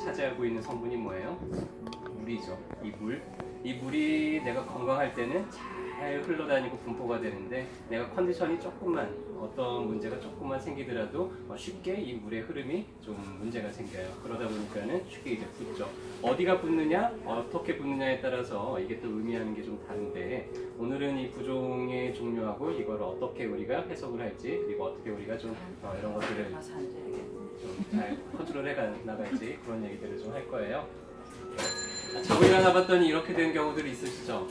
차지하고 있는 성분이 뭐예요? 물이죠. 이 물이 내가 건강할 때는 잘 흘러다니고 분포가 되는데 내가 컨디션이 조금만 어떤 문제가 조금만 생기더라도 쉽게 이 물의 흐름이 좀 문제가 생겨요. 그러다 보니까는 쉽게 이제 붓죠. 어디가 붓느냐, 어떻게 붓느냐에 따라서 이게 또 의미하는 게 좀 다른데 오늘은 이 부종의 종류하고 이걸 어떻게 우리가 해석을 할지 그리고 어떻게 우리가 좀 이런 것들을 좀 잘 컨트롤해 나갈지 그런 얘기들을 좀 할 거예요. 자고 일어나봤더니 이렇게 된 경우들이 있으시죠?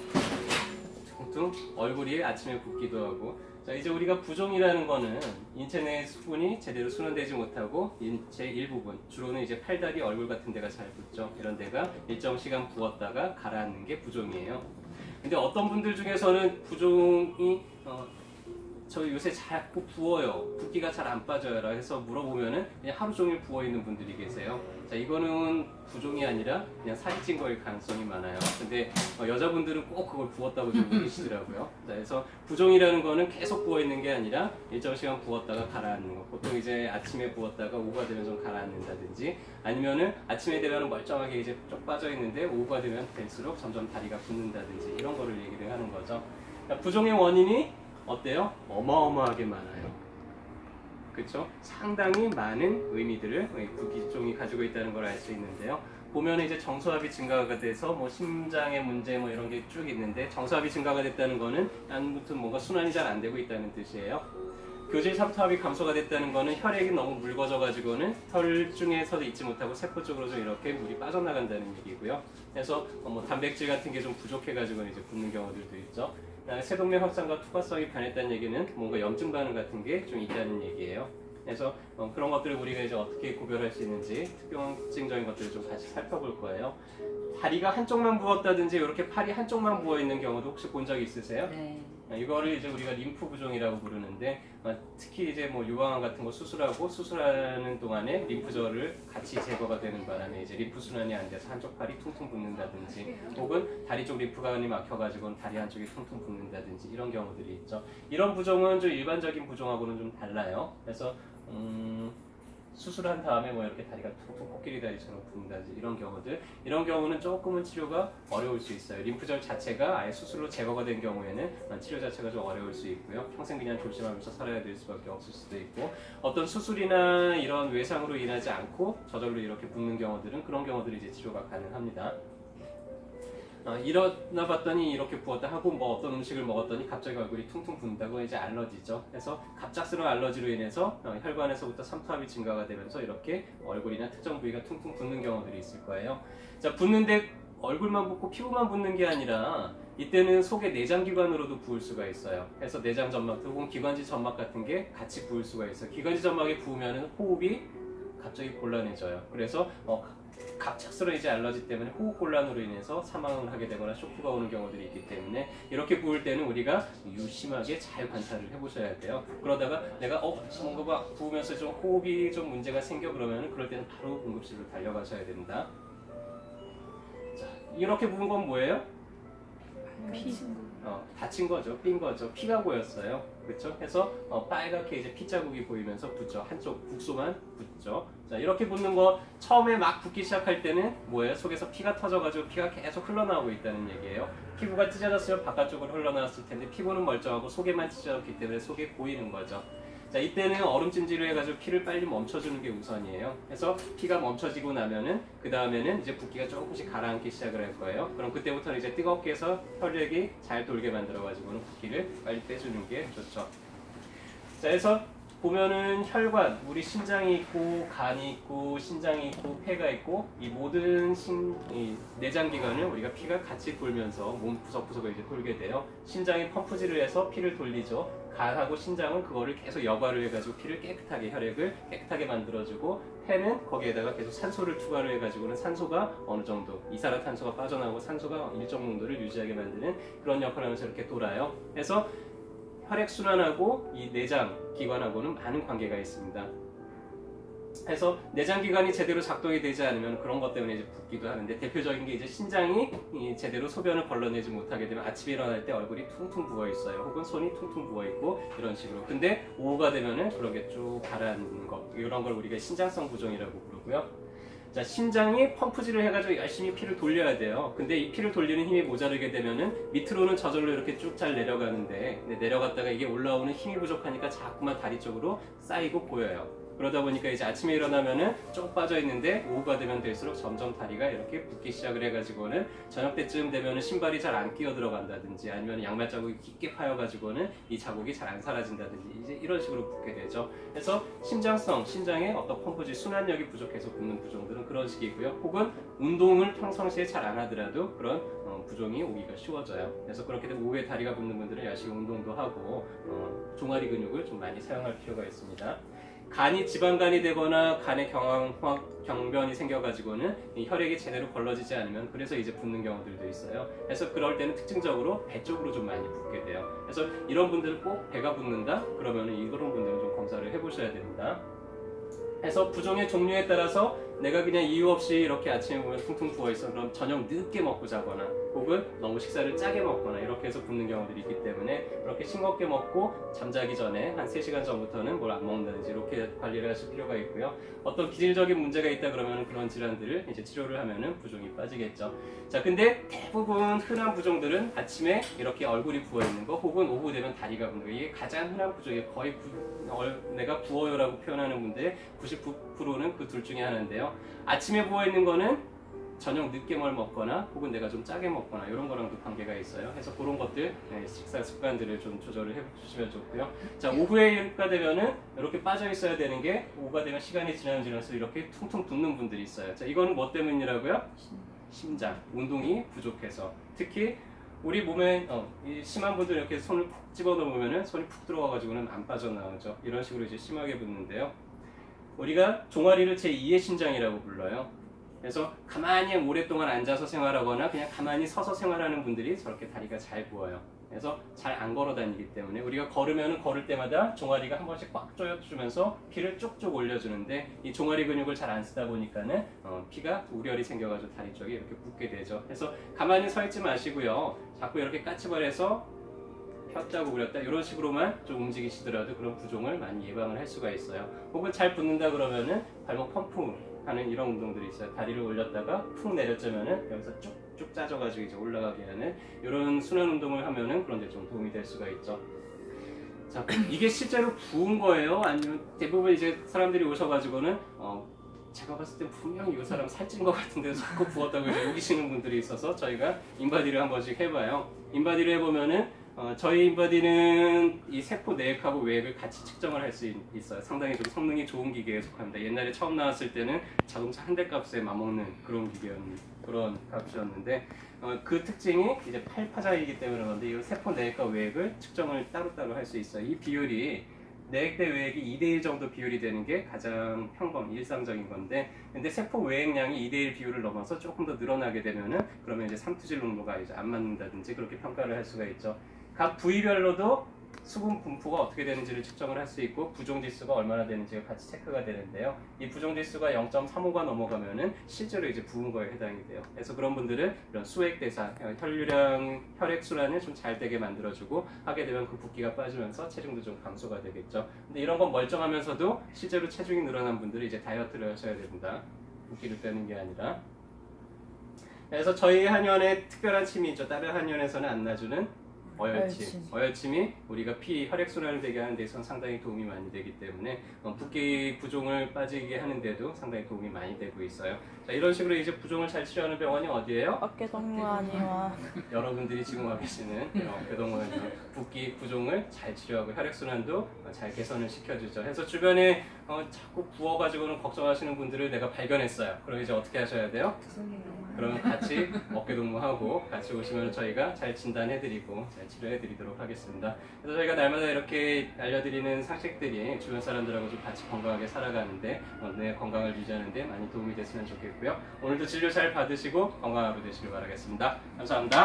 퉁퉁 얼굴이 아침에 붓기도 하고. 자, 이제 우리가 부종이라는 거는 인체 내 수분이 제대로 순환되지 못하고 인체 일부분, 주로는 이제 팔다리, 얼굴 같은 데가 잘 붓죠. 이런 데가 일정 시간 부었다가 가라앉는 게 부종이에요. 근데 어떤 분들 중에서는 부종이 저 요새 자꾸 부어요. 붓기가 잘 안 빠져요. 라고 해서 물어보면은 그냥 하루 종일 부어 있는 분들이 계세요. 자, 이거는 부종이 아니라 그냥 살이 찐 거일 가능성이 많아요. 근데 여자분들은 꼭 그걸 부었다고 좀 느끼시더라고요. 자, 그래서 부종이라는 거는 계속 부어 있는 게 아니라 일정 시간 부었다가 가라앉는 거. 보통 이제 아침에 부었다가 오후가 되면 좀 가라앉는다든지 아니면은 아침에 되면 멀쩡하게 이제 쭉 빠져 있는데 오후가 되면 될수록 점점 다리가 붓는다든지 이런 거를 얘기를 하는 거죠. 자, 부종의 원인이 어때요? 어마어마하게 많아요. 그렇죠? 상당히 많은 의미들을 부기종이 가지고 있다는 걸 알 수 있는데요. 보면 이제 정수압이 증가가 돼서 뭐 심장의 문제 뭐 이런 게 쭉 있는데 정수압이 증가가 됐다는 거는 아무튼 뭔가 순환이 잘 안 되고 있다는 뜻이에요. 교질 삼투압이 감소가 됐다는 거는 혈액이 너무 묽어져 가지고는 혈중에서도 있지 못하고 세포 쪽으로 좀 이렇게 물이 빠져나간다는 얘기고요. 그래서 뭐 단백질 같은 게 좀 부족해 가지고 이제 붓는 경우들도 있죠. 세동맥 확장과 투과성이 변했다는 얘기는 뭔가 염증 반응 같은 게 좀 있다는 얘기예요. 그래서 그런 것들을 우리가 이제 어떻게 구별할 수 있는지 특징적인 것들을 좀 같이 살펴볼 거예요. 다리가 한쪽만 부었다든지 이렇게 팔이 한쪽만 부어 있는 경우도 혹시 본 적 있으세요? 네. 이거를 이제 우리가 림프 부종이라고 부르는데 특히 이제 뭐 유방암 같은 거 수술하고 수술하는 동안에 림프절을 같이 제거가 되는 바람에 이제 림프 순환이 안 돼서 한쪽 팔이 퉁퉁 붓는다든지 혹은 다리 쪽 림프관이 막혀가지고 다리 한쪽이 퉁퉁 붓는다든지 이런 경우들이 있죠. 이런 부종은 좀 일반적인 부종하고는 좀 달라요. 그래서 수술한 다음에 뭐 이렇게 다리가 퉁퉁 코끼리 다리처럼 붓는다든지 이런 경우는 조금은 치료가 어려울 수 있어요. 림프절 자체가 아예 수술로 제거가 된 경우에는 치료 자체가 좀 어려울 수 있고요. 평생 그냥 조심하면서 살아야 될 수밖에 없을 수도 있고 어떤 수술이나 이런 외상으로 인하지 않고 저절로 이렇게 붓는 경우들은 그런 경우들이 이제 치료가 가능합니다. 일어나 봤더니 이렇게 부었다 하고 뭐 어떤 음식을 먹었더니 갑자기 얼굴이 퉁퉁 붓는다고 이제 알러지죠. 그래서 갑작스러운 알러지로 인해서 혈관에서부터 삼투압이 증가가 되면서 이렇게 얼굴이나 특정 부위가 퉁퉁 붓는 경우들이 있을 거예요. 자, 붓는데 얼굴만 붓고 피부만 붓는 게 아니라 이때는 속의 내장기관으로도 부을 수가 있어요. 그래서 내장점막 혹은 기관지 점막 같은 게 같이 부을 수가 있어요. 기관지 점막이 부으면 호흡이 갑자기 곤란해져요. 그래서 갑작스러운 이제 알러지 때문에 호흡 곤란으로 인해서 사망을 하게 되거나 쇼크가 오는 경우들이 있기 때문에 이렇게 부을 때는 우리가 유심하게 잘 관찰을 해보셔야 돼요. 그러다가 내가 뭔가 부으면서 좀 호흡이 좀 문제가 생겨 그러면 그럴 때는 바로 응급실로 달려가셔야 됩니다. 자, 이렇게 부은 건 뭐예요? 다친 거죠. 삔 거죠. 피가 보였어요. 그렇죠? 그래서 빨갛게 이제 피자국이 보이면서 붓죠. 한쪽 국소만 붓죠. 자, 이렇게 붓는 거 처음에 막 붓기 시작할 때는 뭐예요? 속에서 피가 터져가지고 피가 계속 흘러나오고 있다는 얘기예요. 피부가 찢어졌으면 바깥쪽으로 흘러나왔을 텐데 피부는 멀쩡하고 속에만 찢어졌기 때문에 속에 보이는 거죠. 자, 이때는 얼음찜질을 해가지고 피를 빨리 멈춰주는 게 우선이에요. 그래서 피가 멈춰지고 나면은 그 다음에는 이제 붓기가 조금씩 가라앉기 시작을 할 거예요. 그럼 그때부터는 이제 뜨겁게 해서 혈액이 잘 돌게 만들어가지고는 붓기를 빨리 빼주는 게 좋죠. 자, 그래서 보면은 혈관, 우리 심장이 있고 간이 있고 신장이 있고 폐가 있고 이 모든 이 내장기관을 우리가 피가 같이 돌면서 몸 구석구석을 이제 돌게 돼요. 심장이 펌프질을 해서 피를 돌리죠. 간하고 신장은 그거를 계속 여과를 해가지고 피를 깨끗하게 혈액을 깨끗하게 만들어주고 폐는 거기에다가 계속 산소를 투과를 해가지고는 산소가 어느 정도 이산화탄소가 빠져나오고 산소가 일정 농도를 유지하게 만드는 그런 역할을 하면서 이렇게 돌아요. 그래서 혈액순환하고 이 내장기관하고는 많은 관계가 있습니다. 그래서 내장기관이 제대로 작동이 되지 않으면 그런 것 때문에 이제 붓기도 하는데 대표적인 게 이제 신장이 제대로 소변을 걸러내지 못하게 되면 아침에 일어날 때 얼굴이 퉁퉁 부어 있어요. 혹은 손이 퉁퉁 부어 있고 이런 식으로. 근데 오후가 되면은 그렇게 쭉 가라앉는 거 이런 걸 우리가 신장성 부종이라고 부르고요. 자, 심장이 펌프질을 해가지고 열심히 피를 돌려야 돼요. 근데 이 피를 돌리는 힘이 모자르게 되면은 밑으로는 저절로 이렇게 쭉 잘 내려가는데, 내려갔다가 이게 올라오는 힘이 부족하니까 자꾸만 다리 쪽으로 쌓이고 보여요. 그러다 보니까 이제 아침에 일어나면은 쭉 빠져 있는데 오후가 되면 될수록 점점 다리가 이렇게 붓기 시작을 해가지고는 저녁 때쯤 되면은 신발이 잘 안 끼어 들어간다든지 아니면 양말 자국이 깊게 파여가지고는 이 자국이 잘 안 사라진다든지 이제 이런 식으로 붓게 되죠. 그래서 심장성, 심장의 어떤 펌프질 순환력이 부족해서 붓는 부종들은 그런 식이고요. 혹은 운동을 평상시에 잘 안 하더라도 그런 부종이 오기가 쉬워져요. 그래서 그렇게 되면 오후에 다리가 붓는 분들은 열심히 운동도 하고 종아리 근육을 좀 많이 사용할 필요가 있습니다. 간이 지방간이 되거나 간에 경변이 생겨가지고는 이 혈액이 제대로 걸러지지 않으면 그래서 이제 붓는 경우들도 있어요. 그래서 그럴 때는 특징적으로 배 쪽으로 좀 많이 붓게 돼요. 그래서 이런 분들은 꼭 배가 붓는다? 그러면 이런 분들은 좀 검사를 해보셔야 됩니다. 그래서 부종의 종류에 따라서 내가 그냥 이유 없이 이렇게 아침에 보면 퉁퉁 부어있어. 그럼 저녁 늦게 먹고 자거나 혹은 너무 식사를 짜게 먹거나 이렇게 해서 붓는 경우들이 있기 때문에 그렇게 싱겁게 먹고 잠자기 전에 한 3시간 전부터는 뭘 안 먹는다든지 이렇게 관리를 하실 필요가 있고요. 어떤 기질적인 문제가 있다 그러면 그런 질환들을 이제 치료를 하면은 부종이 빠지겠죠. 자, 근데 대부분 흔한 부종들은 아침에 이렇게 얼굴이 부어있는 거 혹은 오후 되면 다리가 붓는 거, 이게 가장 흔한 부종이에요. 거의 내가 부어요라고 표현하는 분들의 99%는 그 둘 중에 하나인데요. 아침에 부어있는 거는 저녁 늦게 뭘 먹거나 혹은 내가 좀 짜게 먹거나 이런 거랑도 관계가 있어요. 그래서 그런 것들 식사 습관들을 좀 조절을 해주시면 좋고요. 자, 오후에가 되면은 이렇게 빠져 있어야 되는 게 오후가 되면 시간이 지나면서 이렇게 퉁퉁 붓는 분들이 있어요. 자, 이거는 뭐 때문이라고요? 심장, 운동이 부족해서. 특히 우리 몸에 이 심한 분들 이렇게 손을 푹 집어넣으면은 손이 푹 들어가가지고는 안 빠져나오죠. 이런 식으로 이제 심하게 붓는데요. 우리가 종아리를 제2의 심장이라고 불러요. 그래서 가만히 오랫동안 앉아서 생활하거나 그냥 가만히 서서 생활하는 분들이 저렇게 다리가 잘 부어요. 그래서 잘 안 걸어 다니기 때문에 우리가 걸으면 걸을 때마다 종아리가 한 번씩 꽉 조여주면서 피를 쭉쭉 올려주는데 이 종아리 근육을 잘 안 쓰다 보니까는 피가 우열이 생겨가지고 다리 쪽에 이렇게 붓게 되죠. 그래서 가만히 서 있지 마시고요. 자꾸 이렇게 까치발해서 폈다 구부렸다 이런 식으로만 좀 움직이시더라도 그런 부종을 많이 예방을 할 수가 있어요. 혹은 잘 붓는다 그러면은 발목 펌프 하는 이런 운동들이 있어요. 다리를 올렸다가 푹 내렸자면은 여기서 쭉쭉 짜져가지고 이제 올라가게 하는 이런 순환 운동을 하면은 그런 데 좀 도움이 될 수가 있죠. 자, 이게 실제로 부은 거예요? 아니면 대부분 이제 사람들이 오셔가지고는 제가 봤을 때 분명히 이 사람 살찐 것 같은데 자꾸 부었다고 이제 우기시는 분들이 있어서 저희가 인바디를 한 번씩 해봐요. 인바디를 해보면은 저희 인바디는 이 세포 내액하고 외액을 같이 측정을 할 수 있어요. 상당히 좀 성능이 좋은 기계에 속합니다. 옛날에 처음 나왔을 때는 자동차 한 대 값에 맞먹는 그런 그런 값이었는데 그 특징이 이제 8파장이기 때문에 그런데 이 세포 내액과 외액을 측정을 따로따로 할 수 있어요. 이 비율이 내액 대 외액이 2대1 정도 비율이 되는 게 가장 일상적인 건데, 근데 세포 외액량이 2대1 비율을 넘어서 조금 더 늘어나게 되면은 그러면 이제 삼투질 농도가 이제 안 맞는다든지 그렇게 평가를 할 수가 있죠. 각 부위별로도 수분 분포가 어떻게 되는지를 측정을 할 수 있고 부종 지수가 얼마나 되는지가 같이 체크가 되는데요. 이 부종 지수가 0.35가 넘어가면은 실제로 이제 부은 거에 해당이 돼요. 그래서 그런 분들은 이런 수액 대사, 혈류량, 혈액 순환을 좀 잘 되게 만들어주고 하게 되면 그 붓기가 빠지면서 체중도 좀 감소가 되겠죠. 근데 이런 건 멀쩡하면서도 실제로 체중이 늘어난 분들은 이제 다이어트를 하셔야 됩니다. 붓기를 빼는 게 아니라. 그래서 저희 한의원에 특별한 침이 있죠. 다른 한의원에서는 안 놔주는 어혈침. 어혈침이 우리가 피 혈액순환을 되게 하는 데 있어서 상당히 도움이 많이 되기 때문에 붓기 부종을 빠지게 하는데도 상당히 도움이 많이 되고 있어요. 자, 이런 식으로 이제 부종을 잘 치료하는 병원이 어디예요? 어깨동무원이와 여러분들이 지금 와 계시는 어깨동무원 붓기 부종을 잘 치료하고 혈액순환도 잘 개선을 시켜주죠. 그래서 주변에 자꾸 부어가지고는 걱정하시는 분들을 내가 발견했어요. 그럼 이제 어떻게 하셔야 돼요? 그러면 같이 어깨동무하고 같이 오시면 저희가 잘 진단해드리고 잘 치료해드리도록 하겠습니다. 그래서 저희가 날마다 이렇게 알려드리는 상식들이 주변 사람들하고 좀 같이 건강하게 살아가는데 내 건강을 유지하는데 많이 도움이 됐으면 좋겠고요. 오늘도 진료 잘 받으시고 건강한 하루 되시길 바라겠습니다. 감사합니다.